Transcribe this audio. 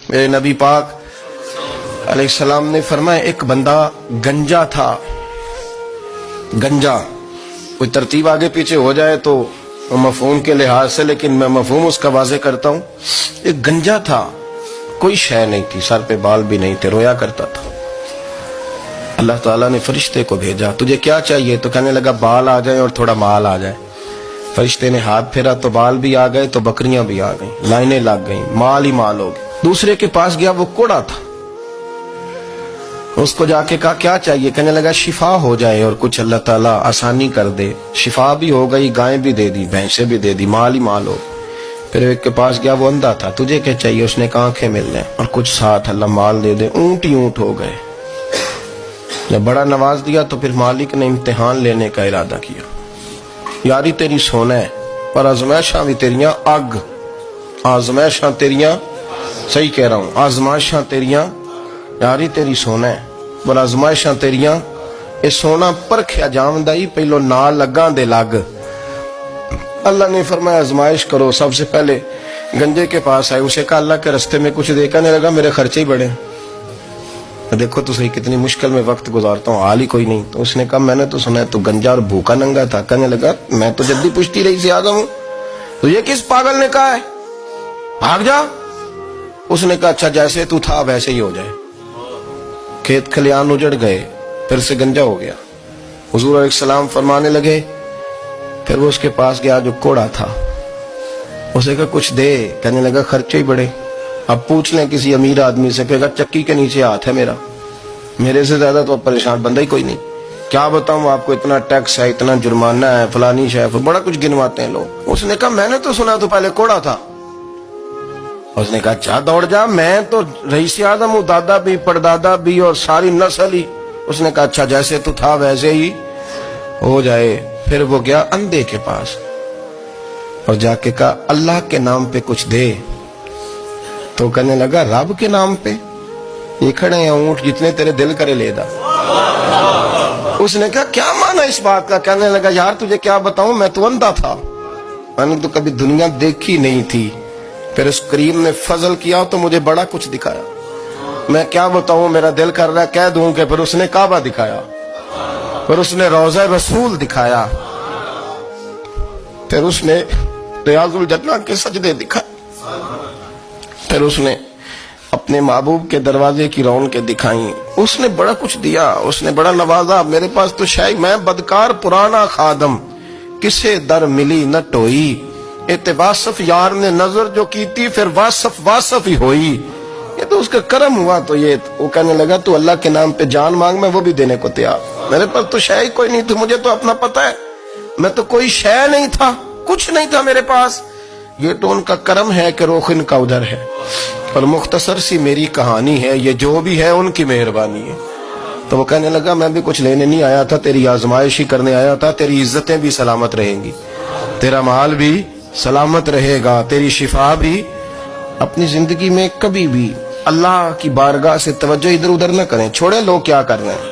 میرے نبی پاک علیہ السلام نے فرمایا ایک بندہ گنجا تھا. گنجا کوئی ترتیب آگے پیچھے ہو جائے تو مفہوم کے لحاظ سے، لیکن میں مفہوم اس کا واضح کرتا ہوں. ایک گنجا تھا، کوئی شے نہیں تھی، سر پہ بال بھی نہیں تھے، رویا کرتا تھا. اللہ تعالیٰ نے فرشتے کو بھیجا، تجھے کیا چاہیے؟ تو کہنے لگا بال آ جائیں اور تھوڑا مال آ جائے. فرشتے نے ہاتھ پھیرا تو بال بھی آ گئے تو بکریاں بھی آ گئیں، لائنیں لگ گئیں، مال ہی مال ہو گئے. دوسرے کے پاس گیا، وہ کوڑا تھا. اس کو جا کے کہا کیا چاہیے؟ کہنے لگا شفا ہو جائے اور کچھ اللہ تعالیٰ آسانی کر دے. شفا بھی ہو گئی، گائیں بھی دے دی، بھینسیں بھی دے دی، مال ہی مال ہو. پھر ایک کے پاس گیا، وہ اندھا تھا، تجھے کیا چاہیے؟ اس نے کہا آنکھیں مل جائیں اور کچھ ساتھ اللہ مال دے دے. اونٹ ہی اونٹ ہو گئے. جب بڑا نواز دیا تو پھر مالک نے امتحان لینے کا ارادہ کیا. یاری تیری سونا ہے پر آزمائشاں بھی تیریاں اگ. آزمائشاں تیریاں، صحیح کہہ رہا ہوں، آزمائشاں تیریاں، یاری تیری سونا ہے پر آزمائشاں تیریاں. اے سونا پرکھیا جامدہ ہی پہلو نال لگاں دے لگ. اللہ نے فرمایا آزمائش کرو. سب سے پہلے گنجے کے پاس آئے، اسے کہا اللہ کے رستے میں کچھ دے. کہنے لگا میرے خرچے ہی بڑے. دیکھو تو صحیح کتنی مشکل میں وقت گزارتا ہوں، حال ہی کوئی نہیں. تو اس نے کہا میں نے تو سنا ہے تو گنجا اور بھوکا ننگا تھا. کہنے لگا میں تو جدی پشتی رہی سے آگا ہوں. تو یہ کس پاگل نے کہا ہے بھاگ جا؟ اس نے کہا اچھا جیسے تو تھا ویسے ہی ہو جائے. کھیت کھلیان اجڑ گئے، پھر سے گنجا ہو گیا. حضور علیہ السلام فرمانے لگے. پھر وہ اس کے پاس گیا جو کوڑا تھا، اسے کہا کچھ دے. کہنے لگا خرچے ہی بڑے. اب پوچھ لیں کسی امیر آدمی سے، کہے گا چکی کے نیچے ہاتھ ہے میرا، میرے سے زیادہ تو پریشان بندہ ہی کوئی نہیں. کیا بتاؤں آپ کو، اتنا ٹیکس ہے، اتنا جرمانہ ہے، فلانی شے، بڑا کچھ گنواتے ہیں لوگ. اس نے کہا میں نے تو سنا تو پہلے کوڑا تھا. اس نے کہا اچھا دوڑ جا، میں تو رئیس اعظم ہوں، دادا بھی پردادا بھی اور ساری نسل ہی. اس نے کہا اچھا جیسے تو تھا ویسے ہی ہو جائے. پھر وہ گیا اندھے کے پاس اور جا کے کہا اللہ کے نام پہ کچھ دے. تو کہنے لگا رب کے نام پہ؟ یہ کھڑے ہیں اونٹ، جتنے تیرے دل کرے لے دا. اس نے کہا کیا معنی اس بات کا؟ کہنے لگا یار تجھے کیا بتاؤں، میں تو اندھا تھا، میں نے تو کبھی دنیا دیکھی نہیں تھی. پھر اس کریم نے فضل کیا تو مجھے بڑا کچھ دکھایا. میں کیا بتاؤں، میرا دل کر رہا ہے کہہ دوں کہ پھر اس نے کعبہ دکھایا، پھر اس نے روضہ رسول دکھایا، پھر اس نے ریاض الجنہ کے سجدے دکھائے، پھر اس نے اپنے محبوب کے دروازے کی رونقیں دکھائیں. اس نے بڑا کچھ دیا، اس نے بڑا نوازا. میرے پاس تو شاید میں بدکار پرانا خادم، کسے در ملی نہ ٹوئی. واصف یار نے نظر جو کی تھی پھر واصف ہی ہوئی. یہ تو اس کا کرم ہوا. تو یہ وہ کہنے لگا تو اللہ کے نام پہ جان مانگ، میں وہ بھی دینے کو تیار. میرے پاس تو شے کوئی نہیں تھی، مجھے تو اپنا پتہ ہے، میں تو کوئی شے نہیں تھا، کچھ نہیں تھا میرے پاس. یہ تو ان کا کرم ہے کہ روخ ان کا ادھر ہے. اور مختصر سی میری کہانی ہے، یہ جو بھی ہے ان کی مہربانی ہے. تو وہ کہنے لگا میں بھی کچھ لینے نہیں آیا تھا، تیری آزمائش ہی کرنے آیا تھا. تیری عزتیں بھی سلامت رہیں گی، تیرا مال بھی سلامت رہے گا، تیری شفا بھی. اپنی زندگی میں کبھی بھی اللہ کی بارگاہ سے توجہ ادھر ادھر نہ کریں، چھوڑیں لوگ کیا کر رہے ہیں.